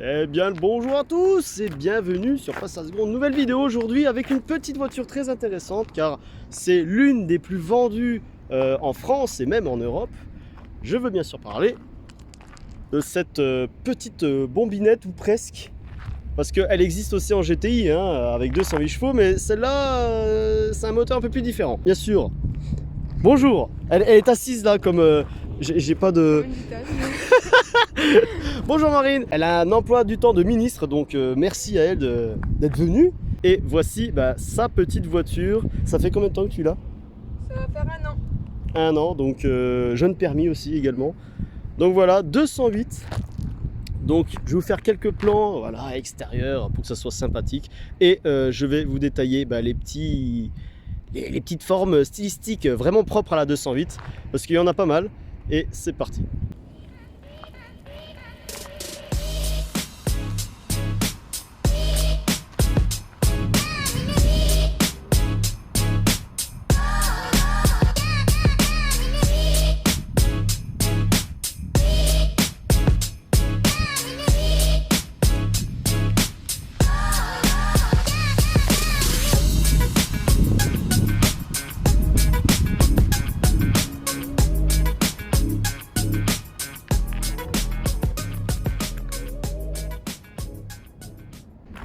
Eh bien le bonjour à tous et bienvenue sur Passe à Seconde, nouvelle vidéo aujourd'hui avec une petite voiture très intéressante car c'est l'une des plus vendues en France et même en Europe. Je veux bien sûr parler de cette petite bombinette ou presque, parce qu'elle existe aussi en GTI avec 208 chevaux, mais celle-là c'est un moteur un peu plus différent. Bien sûr. Bonjour, elle est assise là comme j'ai pas de... Bonjour Marine, elle a un emploi du temps de ministre, donc merci à elle d'être venue. Et voici sa petite voiture. Ça fait combien de temps que tu l'as? Ça va faire 1 an. 1 an, donc jeune permis aussi également. Donc voilà, 208. Donc je vais vous faire quelques plans voilà, extérieurs pour que ça soit sympathique. Et je vais vous détailler les petites formes stylistiques vraiment propres à la 208. Parce qu'il y en a pas mal. Et c'est parti.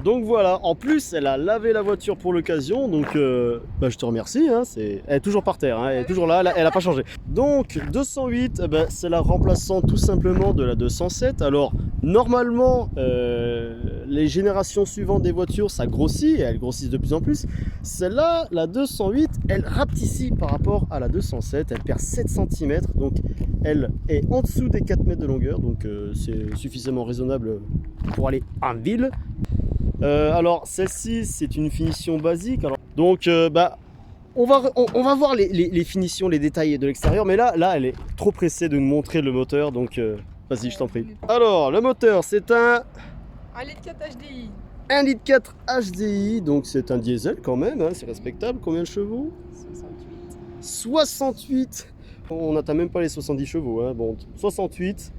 Donc voilà, en plus elle a lavé la voiture pour l'occasion, donc je te remercie, elle est toujours par terre, elle est toujours là, elle n'a pas changé. Donc 208, c'est la remplaçante tout simplement de la 207. Alors normalement, les générations suivantes des voitures, ça grossit, et elles grossissent de plus en plus. Celle-là, la 208, elle rapetit par rapport à la 207, elle perd 7 cm, donc elle est en dessous des 4 mètres de longueur, donc c'est suffisamment raisonnable pour aller en ville. Alors celle-ci c'est une finition basique. Alors, donc on va voir les finitions, les détails de l'extérieur, mais là elle est trop pressée de nous montrer le moteur, donc vas-y je t'en prie. Alors le moteur c'est un 1,4 litre HDI. 1,4 litre HDI, donc c'est un diesel quand même, c'est respectable. Combien de chevaux? 68. 68. On n'atteint même pas les 70 chevaux, bon 68.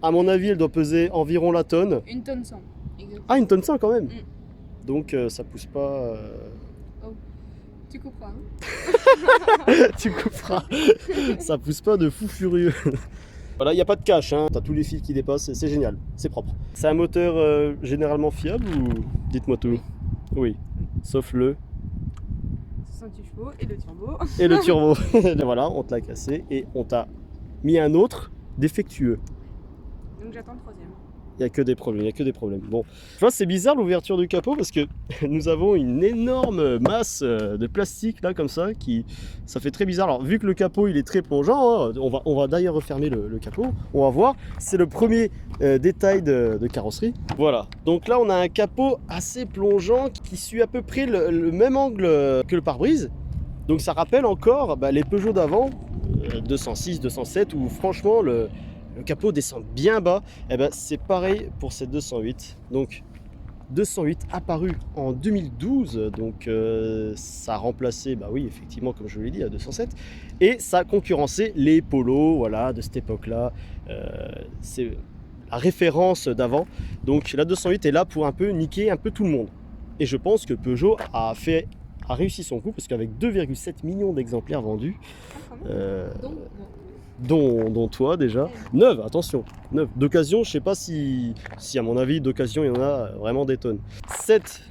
À mon avis elle doit peser environ la tonne. 1 tonne 100. Exactement. Ah, 1 tonne 100 quand même. Donc ça pousse pas... Oh, tu couperas. Tu couperas. Ça pousse pas de fou furieux. Voilà, il n'y a pas de cache, t'as tous les fils qui dépassent, c'est génial, c'est propre. C'est un moteur généralement fiable ou... Dites-moi tout. Oui, sauf le... 68 chevaux et le turbo. Et le turbo. Voilà, on te l'a cassé et on t'a mis un autre défectueux. Donc j'attends le 3e. Il n'y a que des problèmes, Bon, tu vois, c'est bizarre l'ouverture du capot parce que nous avons une énorme masse de plastique là comme ça ça fait très bizarre. Alors vu que le capot il est très plongeant, on va d'ailleurs refermer le capot, on va voir. C'est le premier détail de carrosserie. Voilà, donc là on a un capot assez plongeant qui suit à peu près le même angle que le pare-brise. Donc ça rappelle encore les Peugeot d'avant, 206, 207, où franchement le capot descend bien bas. Et c'est pareil pour cette 208. Donc 208 apparu en 2012, donc ça a remplacé, oui effectivement comme je vous l'ai dit, la 207, et ça a concurrencé les Polo, voilà, de cette époque là. C'est la référence d'avant. Donc la 208 est là pour un peu niquer un peu tout le monde, et je pense que Peugeot a réussi son coup, parce qu'avec 2,7 millions d'exemplaires vendus, dont toi déjà, 9, attention, 9 d'occasion. Je sais pas si à mon avis d'occasion il y en a vraiment des tonnes. Cette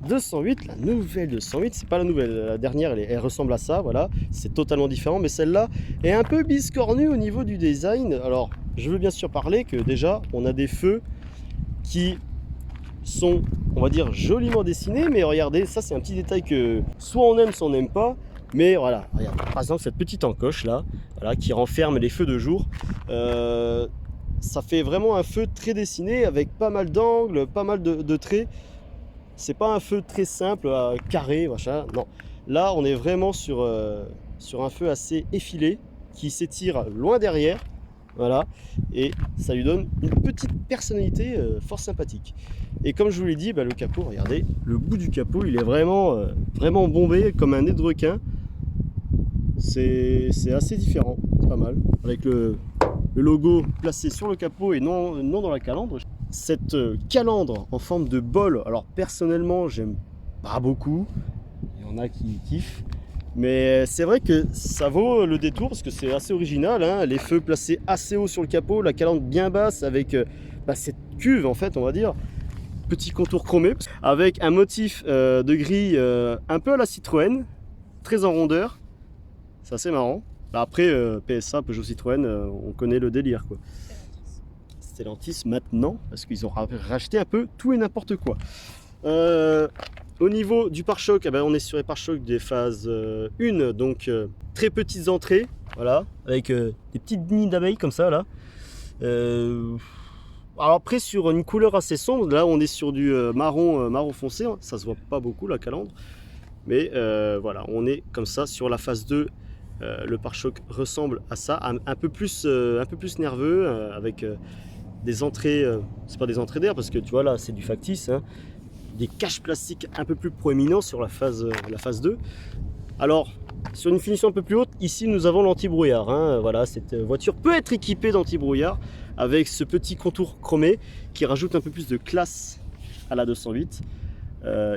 208, la nouvelle 208, c'est pas la nouvelle, la dernière elle ressemble à ça, voilà, c'est totalement différent, mais celle-là est un peu biscornue au niveau du design. Alors je veux bien sûr parler que déjà on a des feux qui sont, on va dire, joliment dessinés, mais regardez, ça c'est un petit détail que soit on aime soit on n'aime pas. Mais voilà, regarde, par exemple cette petite encoche là, voilà, qui renferme les feux de jour, ça fait vraiment un feu très dessiné avec pas mal d'angles, pas mal de traits. C'est pas un feu très simple, carré, machin, non. Là on est vraiment sur un feu assez effilé qui s'étire loin derrière, voilà, et ça lui donne une petite personnalité fort sympathique. Et comme je vous l'ai dit, le capot, regardez, le bout du capot il est vraiment bombé comme un nez de requin. C'est assez différent, c'est pas mal, avec le logo placé sur le capot et non dans la calandre. cette calandre en forme de bol, alors personnellement j'aime pas beaucoup, il y en a qui kiffent, mais c'est vrai que ça vaut le détour parce que c'est assez original, hein. Les feux placés assez haut sur le capot, la calandre bien basse avec cette cuve en fait on va dire, petit contour chromé avec un motif de grille un peu à la Citroën, très en rondeur, c'est assez marrant. Après PSA, Peugeot Citroën, on connaît le délire quoi. Stellantis maintenant parce qu'ils ont racheté un peu tout et n'importe quoi. Au niveau du pare-choc, on est sur les pare-chocs des phases 1, donc très petites entrées, voilà, avec des petites nids d'abeilles comme ça là. Alors après sur une couleur assez sombre, là on est sur du marron foncé, hein. Ça se voit pas beaucoup la calandre, mais voilà, on est comme ça sur la phase 2. Le pare-choc ressemble à ça, un peu plus nerveux, avec des entrées, c'est pas des entrées d'air parce que tu vois là c'est du factice, hein, des caches plastiques un peu plus proéminents sur la phase 2. Alors sur une finition un peu plus haute, ici nous avons l'anti-brouillard, hein, voilà, cette voiture peut être équipée d'anti-brouillard avec ce petit contour chromé qui rajoute un peu plus de classe à la 208.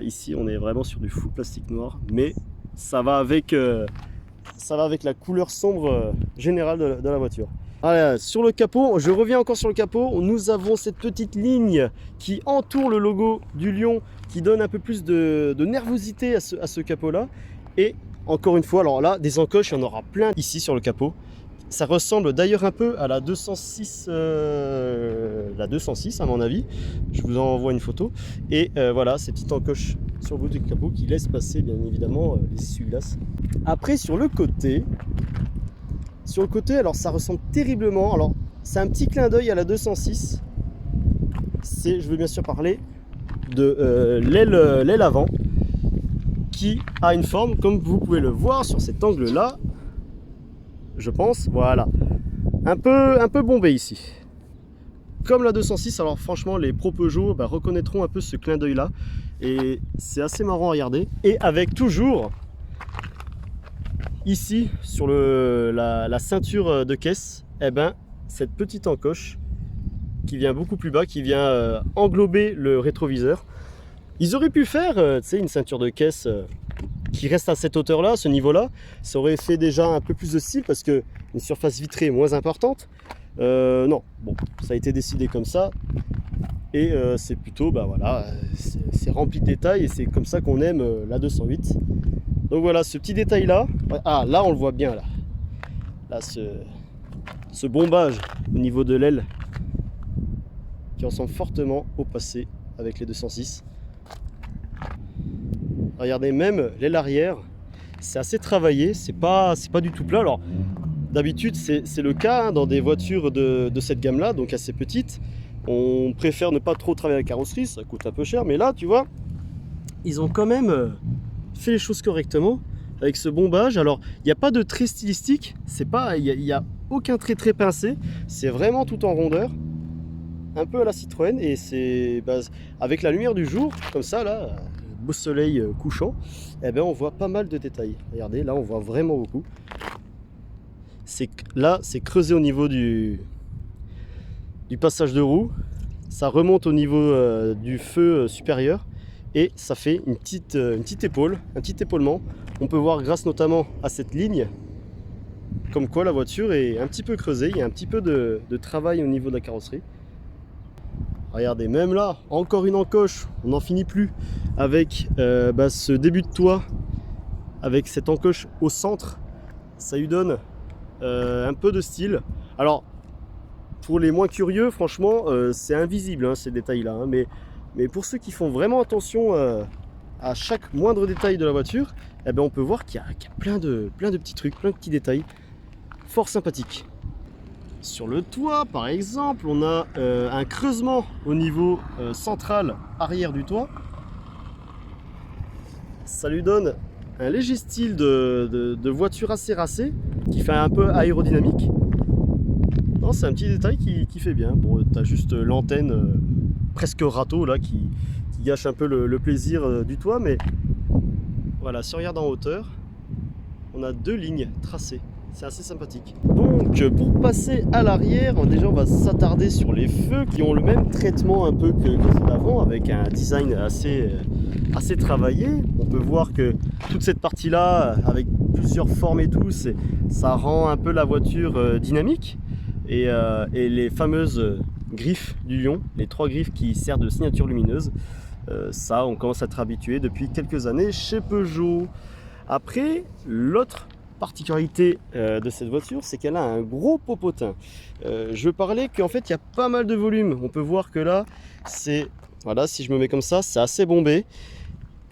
Ici on est vraiment sur du full plastique noir, mais ça va avec la couleur sombre générale de la voiture. Voilà, sur le capot, je reviens encore sur le capot, nous avons cette petite ligne qui entoure le logo du lion, qui donne un peu plus de nervosité à ce capot là. Et encore une fois, alors là des encoches, il y en aura plein ici sur le capot. Ça ressemble d'ailleurs un peu à la 206 à mon avis, je vous envoie une photo. Et voilà, ces petites encoches sur le bout du capot qui laissent passer bien évidemment les essuie-glaces. Après sur le côté, alors ça ressemble terriblement, alors c'est un petit clin d'œil à la 206. Je veux bien sûr parler de l'aile avant qui a une forme comme vous pouvez le voir sur cet angle là, je pense, voilà, un peu bombé ici comme la 206. Alors franchement les pros Peugeot reconnaîtront un peu ce clin d'œil là et c'est assez marrant à regarder. Et avec toujours ici sur la ceinture de caisse, cette petite encoche qui vient beaucoup plus bas, qui vient englober le rétroviseur. Ils auraient pu faire une ceinture de caisse qui reste à cette hauteur là, ce niveau là, ça aurait fait déjà un peu plus de style parce que une surface vitrée moins importante. Non, bon, ça a été décidé comme ça et c'est plutôt voilà, c'est rempli de détails et c'est comme ça qu'on aime la 208. Donc voilà, ce petit détail là, là on le voit bien là ce bombage au niveau de l'aile qui ressemble fortement au passé avec les 206. Regardez, même l'aile arrière, c'est assez travaillé, c'est pas du tout plat. Alors d'habitude c'est le cas dans des voitures de cette gamme là, donc assez petites. On préfère ne pas trop travailler la carrosserie, ça coûte un peu cher, mais là tu vois, ils ont quand même fait les choses correctement avec ce bombage. Alors il n'y a pas de trait stylistique, il n'y a aucun trait très pincé, c'est vraiment tout en rondeur, un peu à la Citroën, et c'est avec la lumière du jour comme ça là, beau soleil couchant, on voit pas mal de détails. Regardez, là on voit vraiment beaucoup. Là c'est creusé au niveau du passage de roue, ça remonte au niveau du feu supérieur et ça fait une petite épaule, un petit épaulement. On peut voir grâce notamment à cette ligne comme quoi la voiture est un petit peu creusée, il y a un petit peu de travail au niveau de la carrosserie. Regardez, même là, encore une encoche, on n'en finit plus avec ce début de toit, avec cette encoche au centre, ça lui donne un peu de style. Alors, pour les moins curieux, franchement, c'est invisible ces détails-là, hein, mais pour ceux qui font vraiment attention à chaque moindre détail de la voiture, on peut voir qu'il y a plein de petits trucs, plein de petits détails, fort sympathiques. Sur le toit, par exemple, on a un creusement au niveau central arrière du toit. Ça lui donne un léger style de voiture assez racée, qui fait un peu aérodynamique. Non, c'est un petit détail qui fait bien. Bon, tu as juste l'antenne presque râteau là qui gâche un peu le plaisir du toit, mais voilà, si on regarde en hauteur, on a deux lignes tracées. C'est assez sympathique. Bon, Donc pour passer à l'arrière, déjà on va s'attarder sur les feux qui ont le même traitement un peu que ceux d'avant, avec un design assez travaillé. On peut voir que toute cette partie là, avec plusieurs formes et tout, ça rend un peu la voiture dynamique. Et les fameuses griffes du lion, les 3 griffes qui servent de signature lumineuse, ça on commence à être habitué depuis quelques années chez Peugeot. Après, l'autre particularité de cette voiture, c'est qu'elle a un gros popotin. Je parlais qu'en fait il y a pas mal de volume. On peut voir que là, voilà, si je me mets comme ça, c'est assez bombé.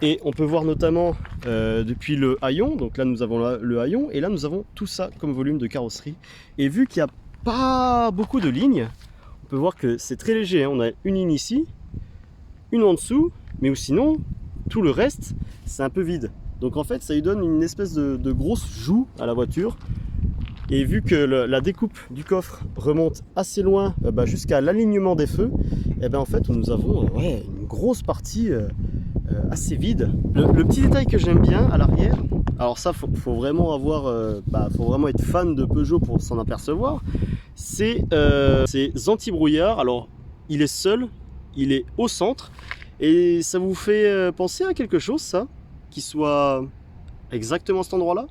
Et on peut voir notamment depuis le haillon, donc là nous avons le haillon, et là nous avons tout ça comme volume de carrosserie. Et vu qu'il n'y a pas beaucoup de lignes, on peut voir que c'est très léger, hein. On a une ligne ici, une en dessous, mais sinon tout le reste c'est un peu vide. Donc en fait ça lui donne une espèce de grosse joue à la voiture. Et vu que la découpe du coffre remonte assez loin jusqu'à l'alignement des feux, et en fait nous avons une grosse partie assez vide. Le petit détail que j'aime bien à l'arrière, alors ça faut vraiment faut vraiment être fan de Peugeot pour s'en apercevoir, c'est ces anti-brouillard. Alors il est seul, il est au centre, et ça vous fait penser à quelque chose, ça, qui soit exactement à cet endroit là.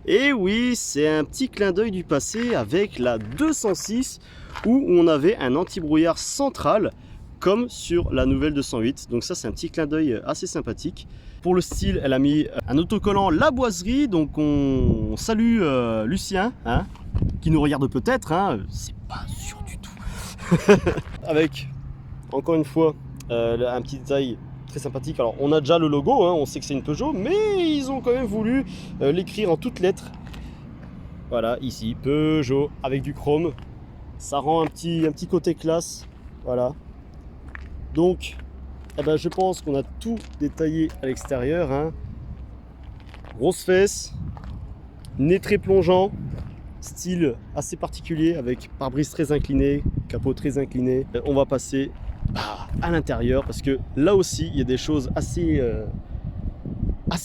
Et oui, c'est un petit clin d'œil du passé avec la 206 où on avait un anti-brouillard central comme sur la nouvelle 208. Donc ça c'est un petit clin d'œil assez sympathique. Pour le style, elle a mis un autocollant La Boiserie, donc on salue Lucien, hein, qui nous regarde peut-être, hein, c'est pas sûr du tout. Avec, encore une fois, un petit détail très sympathique. Alors on a déjà le logo, hein, on sait que c'est une Peugeot, mais ils ont quand même voulu l'écrire en toutes lettres. Voilà, ici, Peugeot, avec du chrome. Ça rend un petit côté classe, voilà. Donc, je pense qu'on a tout détaillé à l'extérieur, hein. Grosse fesse, nez très plongeant, style assez particulier avec pare-brise très incliné, capot très incliné. On va passer à l'intérieur parce que là aussi il y a des choses assez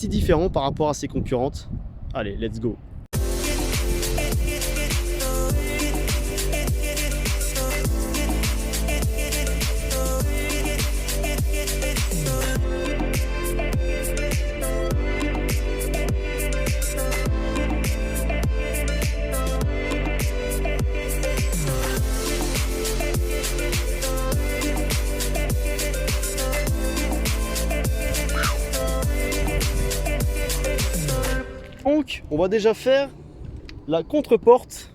différentes par rapport à ses concurrentes. Allez, let's go. Donc, on va déjà faire la contre-porte.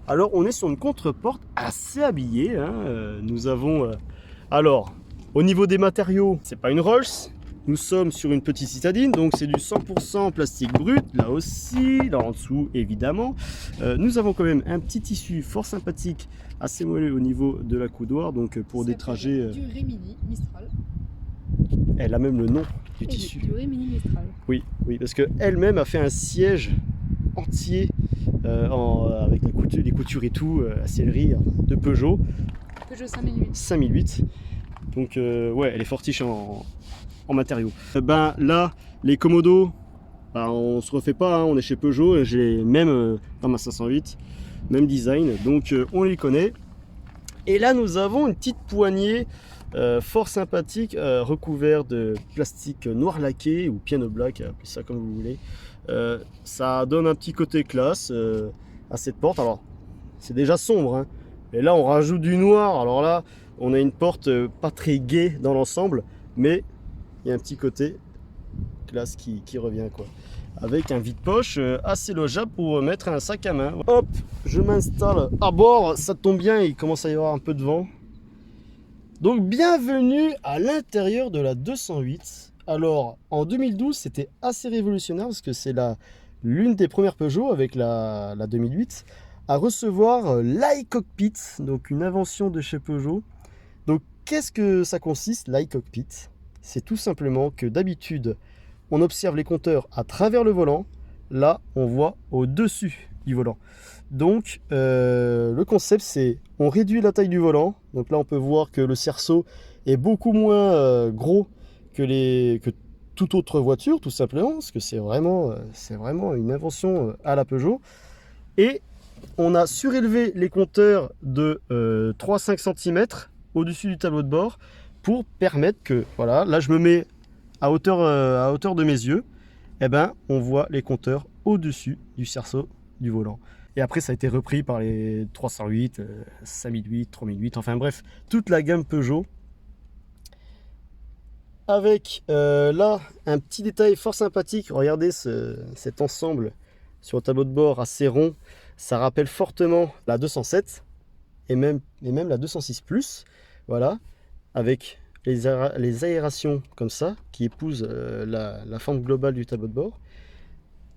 Alors, on est sur une contre-porte assez habillée, hein. Nous avons... alors, au niveau des matériaux, c'est pas une Rolls. Nous sommes sur une petite citadine, donc c'est du 100% plastique brut. Là aussi, là en dessous, évidemment. Nous avons quand même un petit tissu fort sympathique, assez moelleux au niveau de la coudoir, donc pour des trajets... Du Rimini Mistral. Elle a même le nom du tissu. Du Rimini Mistral. Oui, parce qu'elle-même a fait un siège entier avec les coutures et tout, la sellerie de Peugeot. Peugeot 5008. 5008. Donc ouais, elle est fortiche en matériaux. Là, les commodos, on se refait pas, hein, on est chez Peugeot. J'ai même dans ma 508, même design, donc on les connaît. Et là, nous avons une petite poignée fort sympathique, recouvert de plastique noir laqué ou piano black, appelez ça comme vous voulez. Ça donne un petit côté classe à cette porte. Alors c'est déjà sombre, hein, et là on rajoute du noir. Alors là on a une porte pas très gaie dans l'ensemble, mais il y a un petit côté classe qui revient, quoi, avec un vide-poche assez logeable pour mettre un sac à main. Hop, je m'installe à bord, ça tombe bien, il commence à y avoir un peu de vent. Donc bienvenue à l'intérieur de la 208. Alors en 2012 c'était assez révolutionnaire parce que c'est l'une des premières Peugeot avec la 2008 à recevoir l'iCockpit, donc une invention de chez Peugeot. Donc qu'est-ce que ça consiste, l'iCockpit? C'est tout simplement que d'habitude on observe les compteurs à travers le volant, là on voit au-dessus du volant. Donc le concept c'est on réduit la taille du volant. Donc là on peut voir que le cerceau est beaucoup moins gros que toute autre voiture, tout simplement, parce que c'est vraiment une invention à la Peugeot. Et on a surélevé les compteurs de 3-5 cm au-dessus du tableau de bord pour permettre que, voilà, là je me mets à hauteur de mes yeux, et ben on voit les compteurs au-dessus du cerceau du volant. Et après ça a été repris par les 308, 5008, 3008, enfin bref, toute la gamme Peugeot. Avec là un petit détail fort sympathique, regardez cet ensemble sur le tableau de bord assez rond, ça rappelle fortement la 207 et même la 206 Plus, voilà, avec les aérations comme ça qui épousent la forme globale du tableau de bord.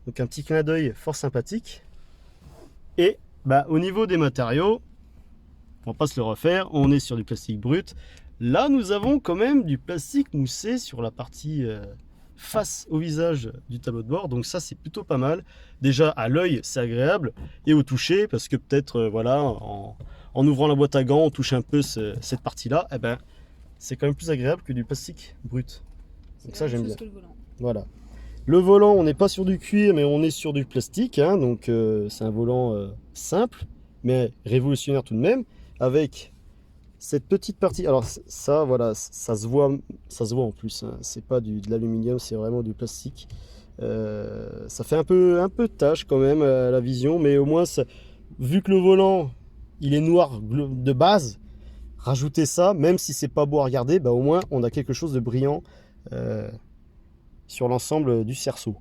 Donc un petit clin d'œil fort sympathique. Et bah, au niveau des matériaux, on va pas se le refaire, on est sur du plastique brut. Là nous avons quand même du plastique moussé sur la partie face au visage du tableau de bord, donc ça c'est plutôt pas mal. Déjà à l'œil c'est agréable, et au toucher, parce que peut-être voilà, en ouvrant la boîte à gants on touche un peu cette partie là, et ben c'est quand même plus agréable que du plastique brut. Donc ça j'aime bien. Voilà. Le volant, on n'est pas sur du cuir mais on est sur du plastique, hein, donc c'est un volant simple mais révolutionnaire tout de même, avec cette petite partie. Alors ça voilà, ça se voit en plus, hein. C'est pas de l'aluminium, c'est vraiment du plastique. Ça fait un peu de tache quand même à la vision, mais au moins ça, vu que le volant il est noir de base, rajouter ça, même si c'est pas beau à regarder, bah au moins on a quelque chose de brillant sur l'ensemble du cerceau.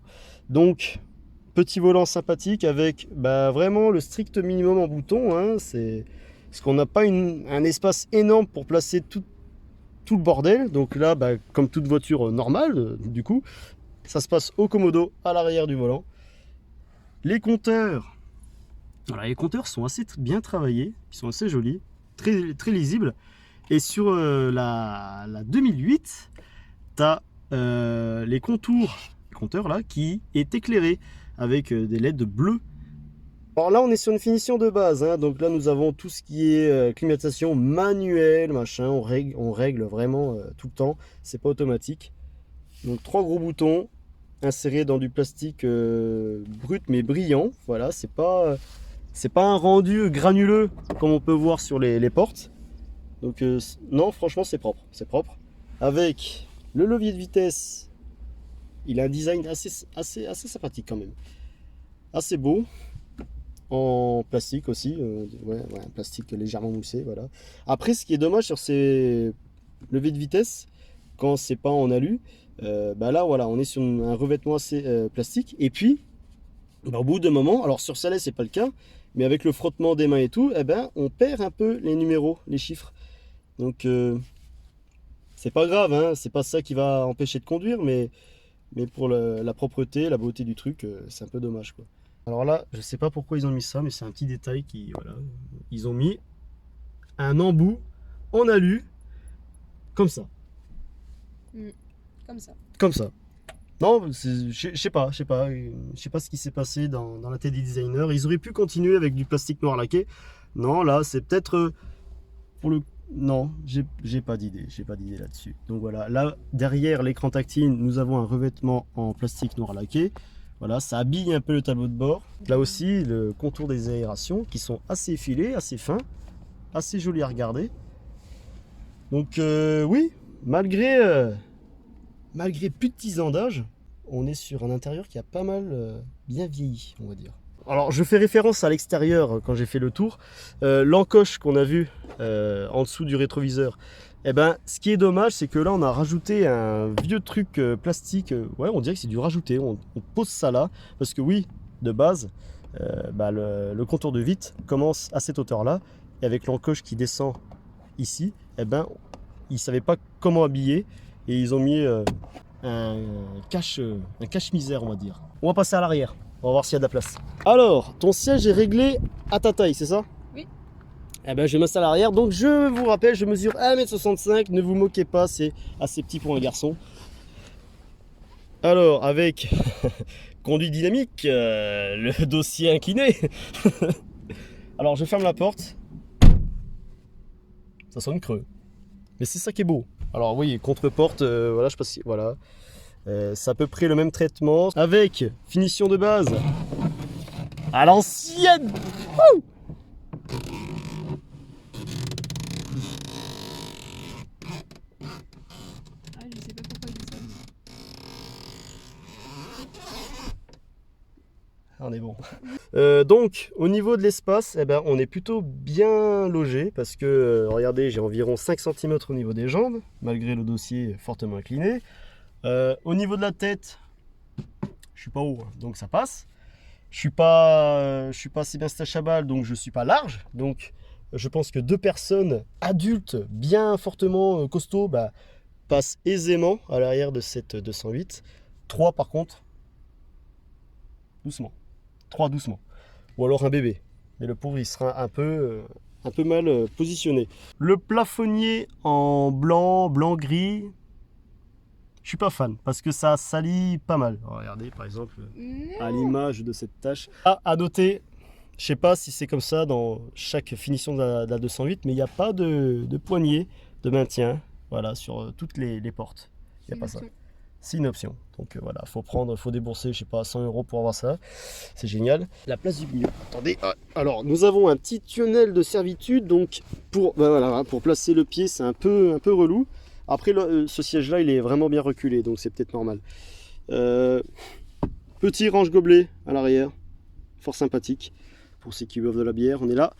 Donc petit volant sympathique avec bah, vraiment le strict minimum en bouton, hein. C'est parce qu'on n'a pas un espace énorme pour placer tout le bordel. Donc là, bah, comme toute voiture normale, du coup, ça se passe au commodo à l'arrière du volant. Les compteurs, voilà, les compteurs sont assez bien travaillés, ils sont assez jolis, très lisibles. Et sur la 2008, tu as les contours, les compteurs là, qui est éclairé avec des LED bleues. Alors là on est sur une finition de base, hein, donc là nous avons tout ce qui est climatisation manuelle, machin, on règle vraiment tout le temps, c'est pas automatique. Donc 3 gros boutons insérés dans du plastique brut mais brillant, voilà, c'est pas un rendu granuleux comme on peut voir sur les portes. Donc non, franchement c'est propre. Avec le levier de vitesse, il a un design assez sympathique quand même, assez beau. En plastique aussi, un plastique légèrement moussé, voilà. Après, ce qui est dommage sur ces leviers de vitesse, quand c'est pas en alu, bah là, voilà, on est sur un revêtement assez plastique. Et puis, bah, au bout d'un moment, alors sur celle-là, c'est pas le cas, mais avec le frottement des mains et tout, eh ben, on perd un peu les numéros, les chiffres. Donc, c'est pas grave, hein, c'est pas ça qui va empêcher de conduire, mais pour la propreté, la beauté du truc, c'est un peu dommage, quoi. Alors là, je sais pas pourquoi ils ont mis ça, mais c'est un petit détail qui, voilà, ils ont mis un embout en alu, comme ça. Comme ça. Comme ça. Non, je sais pas ce qui s'est passé dans la tête des designers. Ils auraient pu continuer avec du plastique noir laqué. Non, là, c'est peut-être pour le... Non, j'ai pas d'idée là-dessus. Donc voilà, là, derrière l'écran tactile, nous avons un revêtement en plastique noir laqué. Voilà, ça habille un peu le tableau de bord. Là aussi, le contour des aérations qui sont assez effilés, assez fins, assez jolis à regarder. Donc oui, malgré plus de 10 ans d'âge, on est sur un intérieur qui a pas mal bien vieilli, on va dire. Alors je fais référence à l'extérieur quand j'ai fait le tour. L'encoche qu'on a vu en dessous du rétroviseur, eh ben, ce qui est dommage, c'est que là on a rajouté un vieux truc plastique. Ouais, on dirait que c'est du rajouter. On pose ça là parce que oui, de base, bah, le contour de vitre commence à cette hauteur-là, et avec l'encoche qui descend ici, eh ben, ils savaient pas comment habiller et ils ont mis un cache-misère, on va dire. On va passer à l'arrière. On va voir s'il y a de la place. Alors, ton siège est réglé à ta taille, c'est ça? Oui. Eh ben, je m'installe à l'arrière. Donc, je vous rappelle, je mesure 1m65. Ne vous moquez pas, c'est assez petit pour un garçon. Alors, avec conduite dynamique, le dossier incliné. Alors, je ferme la porte. Ça sonne creux. Mais c'est ça qui est beau. Alors, oui, contre-porte, voilà, je sais pas si... Voilà. C'est à peu près le même traitement avec finition de base À l'ancienne. Ah, je sais pas pourquoi je dis ça. On est bon. Donc, au niveau de l'espace, eh ben, on est plutôt bien logé parce que, regardez, j'ai environ 5 cm au niveau des jambes, malgré le dossier fortement incliné. Au niveau de la tête, je suis pas haut, hein, donc ça passe. Je suis pas Sébastien Chabal, donc je suis pas large. Donc, je pense que 2 personnes adultes, bien fortement costauds, bah, passent aisément à l'arrière de cette 208. 3 par contre, doucement. 3 doucement. Ou alors un bébé. Mais le pauvre, il sera un peu mal positionné. Le plafonnier en blanc-gris, je suis pas fan parce que ça salit pas mal. Regardez par exemple à l'image de cette tache. Ah, à noter, je sais pas si c'est comme ça dans chaque finition de la 208, mais il n'y a pas de poignée de maintien, voilà, sur toutes les portes. Il n'y a pas ça. C'est une option. Donc voilà, faut débourser, je sais pas, 100 € pour avoir ça. C'est génial. La place du milieu. Attendez. Alors, nous avons un petit tunnel de servitude. Donc, pour placer le pied, c'est un peu relou. Après, ce siège-là, il est vraiment bien reculé, donc c'est peut-être normal. Petit range-gobelet à l'arrière. Fort sympathique. Pour ceux qui boivent de la bière, on est là.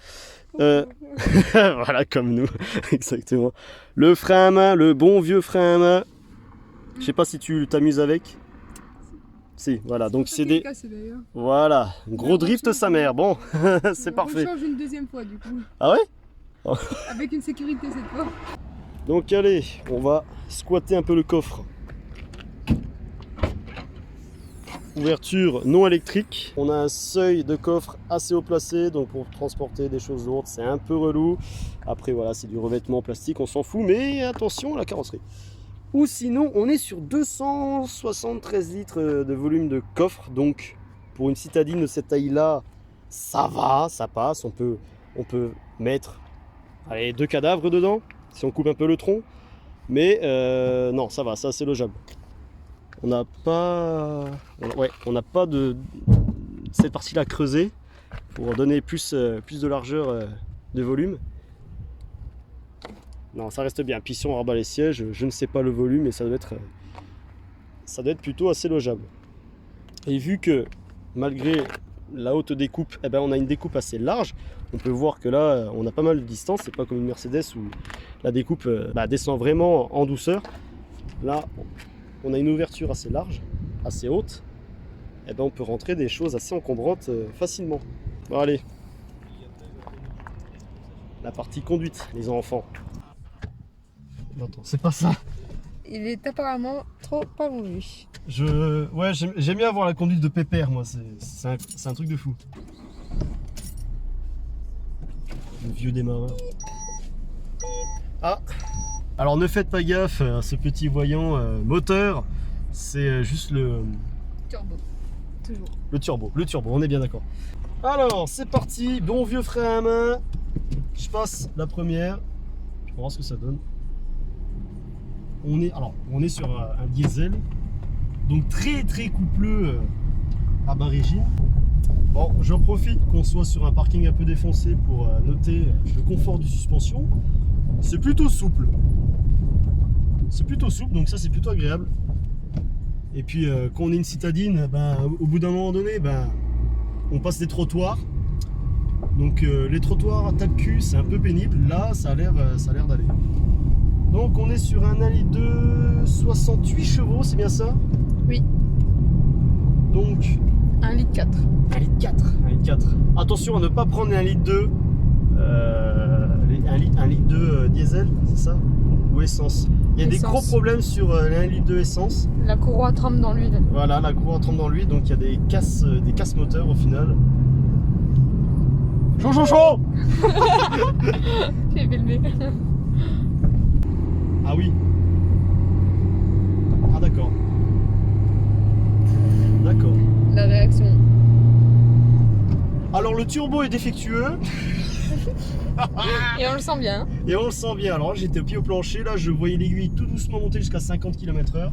Voilà, comme nous. Exactement. Le frein à main, le bon vieux frein à main. Je sais pas si tu t'amuses avec. Si, voilà, donc c'est des... Voilà, gros drift sa mère, bon, c'est parfait. On change une deuxième fois du coup. Ah ouais? Avec une sécurité cette fois. Donc allez, on va squatter un peu le coffre. Ouverture non électrique. On a un seuil de coffre assez haut placé, donc pour transporter des choses lourdes, c'est un peu relou. Après voilà, c'est du revêtement plastique, on s'en fout, mais attention à la carrosserie. Ou sinon, on est sur 273 litres de volume de coffre. Donc, pour une citadine de cette taille-là, ça va, ça passe. On peut mettre 2 cadavres dedans, si on coupe un peu le tronc. Mais non, ça va, ça c'est logeable. On n'a pas de cette partie-là creusée pour donner plus de largeur de volume. Non, ça reste bien. Puis si on rabat les sièges, je ne sais pas le volume, mais ça doit être plutôt assez logeable. Et vu que malgré la haute découpe, eh ben, on a une découpe assez large, on peut voir que là, on a pas mal de distance. C'est pas comme une Mercedes où la découpe descend vraiment en douceur. Là, on a une ouverture assez large, assez haute. Eh ben, on peut rentrer des choses assez encombrantes facilement. Bon, allez. La partie conduite, les enfants. Attends, c'est pas ça. Il est apparemment trop allongé. J'aime bien avoir la conduite de pépère, moi, c'est un truc de fou. Le vieux démarreur. Ah, alors ne faites pas gaffe à ce petit voyant moteur, c'est juste le turbo, toujours. Le turbo, on est bien d'accord. Alors, c'est parti, bon vieux frein à main. Je passe la première, on va voir ce que ça donne. On est sur un diesel, donc très coupleux à bas régime. Bon, j'en profite qu'on soit sur un parking un peu défoncé pour noter le confort de suspension. C'est plutôt souple. Donc ça c'est plutôt agréable. Et puis quand on est une citadine, au bout d'un moment donné, on passe des trottoirs. Donc les trottoirs à tape-cul, c'est un peu pénible. Là, ça a l'air d'aller. Donc on est sur un 1,2 litre 68 chevaux, c'est bien ça? Oui. Donc 1,4 litre. 1,4 litre. Attention à ne pas prendre un 1,2 litre 1,2 litre diesel, c'est ça? Ou essence. Il y a des gros problèmes sur les 1,2 litre essence. La courroie trempe dans l'huile. Voilà, la courroie trempe dans l'huile, donc il y a des casses moteurs au final. Chaud. J'ai filmé. Ah oui. Ah d'accord. La réaction. Alors le turbo est défectueux. Et on le sent bien. Alors j'étais au pied au plancher, là je voyais l'aiguille tout doucement monter jusqu'à 50 km/h.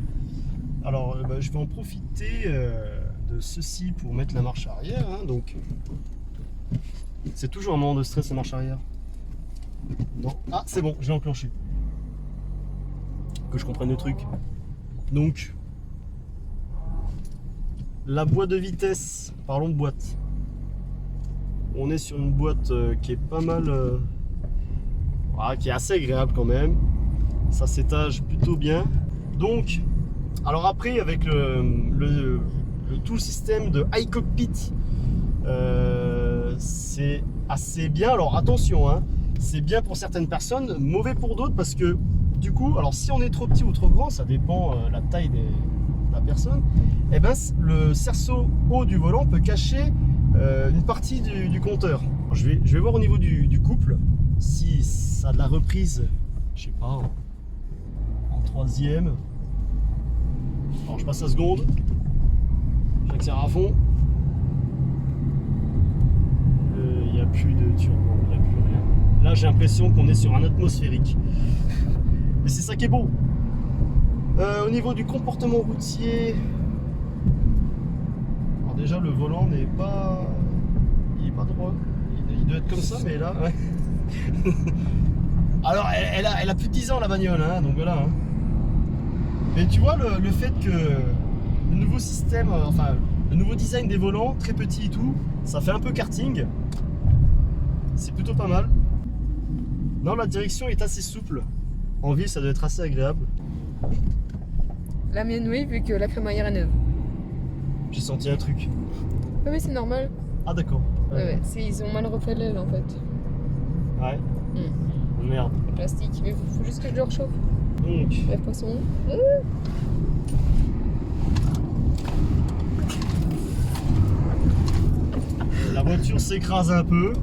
Alors je vais en profiter de ceci pour mettre la marche arrière, hein, donc c'est toujours un moment de stress la marche arrière. Non. Ah, c'est bon, je l'ai enclenché. Que je comprenne le truc. Donc, la boîte de vitesse, parlons de boîte. On est sur une boîte qui est pas mal, voilà, qui est assez agréable quand même. Ça s'étage plutôt bien. Donc, alors après avec tout le système de iCockpit, c'est assez bien. Alors attention, hein, c'est bien pour certaines personnes, mauvais pour d'autres parce que du coup, alors si on est trop petit ou trop grand, ça dépend la taille de la personne. Et ben le cerceau haut du volant peut cacher une partie du compteur. Alors, je vais voir au niveau du couple si ça a de la reprise, je sais pas, en troisième. Alors je passe à seconde, j'accélère à fond. Il n'y a plus de turbo, il n'y a plus rien. Là j'ai l'impression qu'on est sur un atmosphérique. Mais c'est ça qui est beau. Au niveau du comportement routier, alors déjà le volant n'est pas, il est pas droit. Il doit être comme ça, mais là, ouais. Alors elle a plus de 10 ans la bagnole, hein, donc voilà. Hein. Mais tu vois le fait que le nouveau système, enfin le nouveau design des volants, très petit et tout, ça fait un peu karting. C'est plutôt pas mal. Non, la direction est assez souple. En ville, ça doit être assez agréable. La mienne, oui, vu que la crémaillère est neuve. J'ai senti un truc. Oui, mais c'est normal. Ah d'accord. Ouais, ils ont mal refait l'aile en fait. Ouais. Merde. Le plastique, mais faut juste que je le rechauffe. Donc. Bref, passons. La voiture s'écrase un peu.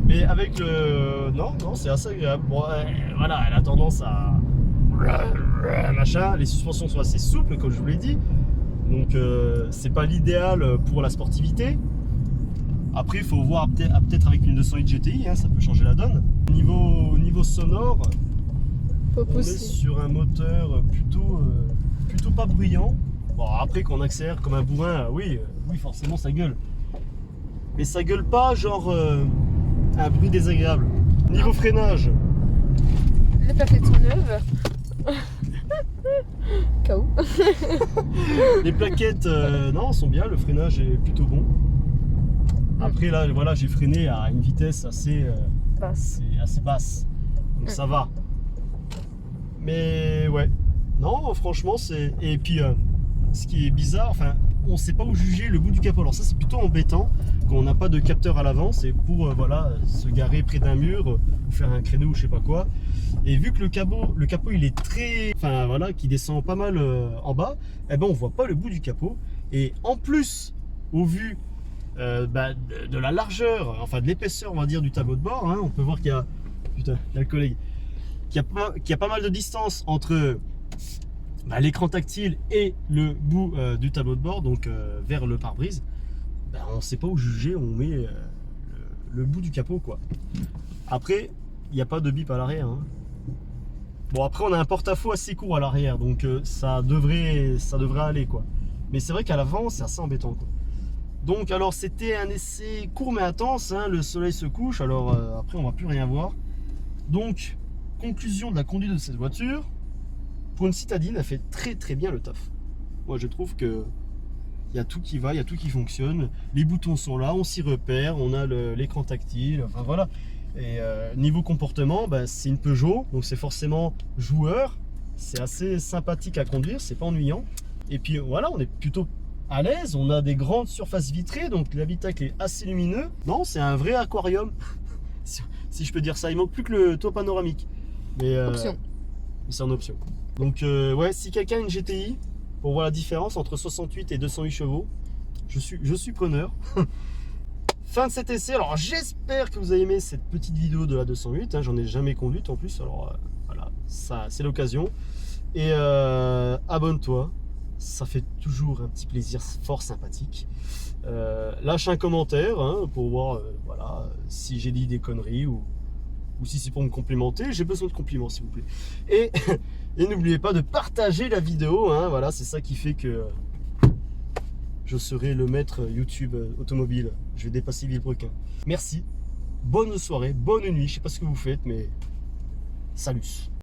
Mais avec le... Non, c'est assez agréable. Bon, voilà, elle a tendance à... Machin. Les suspensions sont assez souples, comme je vous l'ai dit. Donc, c'est pas l'idéal pour la sportivité. Après, il faut voir peut-être avec une 208 GTI, hein, ça peut changer la donne. Niveau sonore, on est sur un moteur plutôt pas bruyant. Bon, après, quand on accélère comme un bourrin, oui, forcément, ça gueule. Mais ça gueule pas, genre... un bruit désagréable. Niveau freinage. Les plaquettes sont neuves. K.O. Les plaquettes, non, sont bien. Le freinage est plutôt bon. Après, là, voilà, j'ai freiné à une vitesse assez basse. Donc ça va. Mais ouais. Non, franchement, c'est... Et puis, ce qui est bizarre, enfin... on ne sait pas où juger le bout du capot. Alors ça c'est plutôt embêtant quand on n'a pas de capteur à l'avant, c'est pour voilà, se garer près d'un mur ou faire un créneau ou je sais pas quoi. Et vu que le capot il est très, enfin voilà, qui descend pas mal en bas, eh ben on voit pas le bout du capot. Et en plus, au vu de la largeur, enfin de l'épaisseur on va dire du tableau de bord, hein, on peut voir qu'il y a, putain, il y a le collègue, qu'il y a pas mal de distance entre l'écran tactile et le bout du tableau de bord, donc vers le pare-brise. On ne sait pas où juger, on met le bout du capot quoi. Après, il n'y a pas de bip à l'arrière. Hein. Bon, après on a un porte-à-faux assez court à l'arrière, donc ça devrait aller quoi. Mais c'est vrai qu'à l'avant c'est assez embêtant quoi. Donc alors c'était un essai court mais intense, hein. Le soleil se couche, alors après on va plus rien voir. Donc conclusion de la conduite de cette voiture. Pour une citadine, elle fait très bien le taf. Moi je trouve que il y a tout qui va, il y a tout qui fonctionne. Les boutons sont là, on s'y repère, on a l'écran tactile, enfin voilà. Et niveau comportement, c'est une Peugeot, donc c'est forcément joueur. C'est assez sympathique à conduire, c'est pas ennuyant. Et puis voilà, on est plutôt à l'aise, on a des grandes surfaces vitrées, donc l'habitacle est assez lumineux. Non, c'est un vrai aquarium, si je peux dire ça. Il manque plus que le toit panoramique. Mais option. C'est en option. Donc ouais, si quelqu'un a une GTI, pour voir la différence entre 68 et 208 chevaux, je suis preneur. Fin de cet essai. Alors j'espère que vous avez aimé cette petite vidéo de la 208, hein, j'en ai jamais conduite en plus, alors voilà, ça c'est l'occasion. Et abonne-toi, ça fait toujours un petit plaisir fort sympathique. Lâche un commentaire hein, pour voir voilà, si j'ai dit des conneries ou si c'est pour me complimenter. J'ai besoin de compliments s'il vous plaît. Et n'oubliez pas de partager la vidéo, hein, voilà, c'est ça qui fait que je serai le maître YouTube automobile. Je vais dépasser Villebrequin. Merci, bonne soirée, bonne nuit, je sais pas ce que vous faites, mais salut.